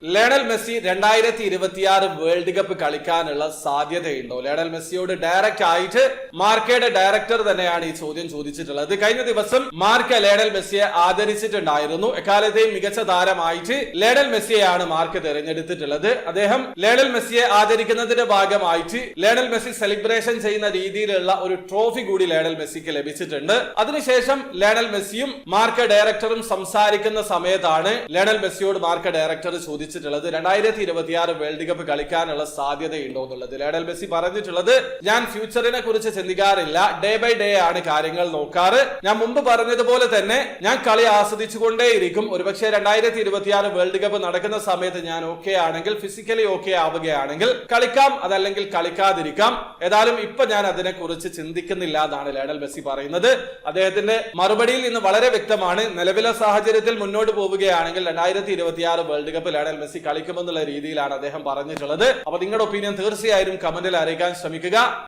Lionel Messi 2026 world cup കളിക്കാനുള്ള സാധ്യതയുണ്ടോ? Lionel മെസ്സിയോട് direct ആയിട്ട് മാർക്കയുടെ ഡയറക്ടർ തന്നെയാണ് ഈ ചോദ്യം ചോദിച്ചിട്ടുള്ളത്. കഴിഞ്ഞ ദിവസം മാർക്ക് ലയണൽ മെസ്സിയെ ആദരിച്ചിട്ടുണ്ടായിരുന്നു. എക്കാലത്തെയും മികച്ച താരമായിട്ട് ലയണൽ മെസ്സിയെയാണ് മാർക്ക് തിരഞ്ഞെടുത്തിട്ടുള്ളത്. അദ്ദേഹം ലയണൽ മെസ്സിയെ ആദരിക്കുന്നതിന്റെ ഭാഗമായിട്ട് ലയണൽ മെസ്സി സെലിബ്രേഷൻ ചെയ്യുന്ന രീതിയിലുള്ള ഒരു ട്രോഫി കൂടി ലയണൽ മെസ്സിക്ക് ലഭിച്ചിട്ടുണ്ട്. അതിനുശേഷം ലയണൽ മെസ്സിയും മാർക്ക് ഡയറക്ടറും സംസാരിക്കുന്ന സമയത്താണ് ലയണൽ മെസ്സിയോട് മാർക്ക് ഡയറക്ടർ ചോദിച്ചത് 2026 വേൾഡ് കപ്പ് കളിക്കാനുള്ള സാധ്യതയുണ്ടോ എന്നുള്ളത്. ലയണൽ മെസ്സി പറഞ്ഞിട്ടുള്ളത്, ഞാൻ ഫ്യൂച്ചറിനെ കുറിച്ച് ചിന്തിക്കാറില്ല, ഡേ ബൈ ഡേ ആണ് കാര്യങ്ങൾ നോക്കാറ്. ഞാൻ മുമ്പ് പറഞ്ഞതുപോലെ തന്നെ ഞാൻ കളി ആസ്വദിച്ചുകൊണ്ടേയിരിക്കും. ഒരുപക്ഷെ 2026 വേൾഡ് കപ്പ് നടക്കുന്ന സമയത്ത് ഞാൻ ഓക്കെ ആണെങ്കിൽ, ഫിസിക്കലി ഓക്കെ ആവുകയാണെങ്കിൽ കളിക്കാം, അതല്ലെങ്കിൽ കളിക്കാതിരിക്കാം. ഏതായാലും ഇപ്പൊ ഞാൻ അതിനെ കുറിച്ച് ചിന്തിക്കുന്നില്ല എന്നാണ് ലയണൽ മെസ്സി പറയുന്നത്. അദ്ദേഹത്തിന്റെ മറുപടിയിൽ നിന്ന് വളരെ വ്യക്തമാണ്, നിലവിലെ സാഹചര്യത്തിൽ മുന്നോട്ട് പോവുകയാണെങ്കിൽ 2026 വേൾഡ് കപ്പ് ലയണൽ മെസ്സി കളിക്കുമെന്നുള്ള രീതിയിലാണ് അദ്ദേഹം പറഞ്ഞിട്ടുള്ളത്. അപ്പൊ നിങ്ങളുടെ ഒപ്പീനിയൻ തീർച്ചയായും കമന്റിൽ അറിയിക്കാൻ ശ്രമിക്കുക.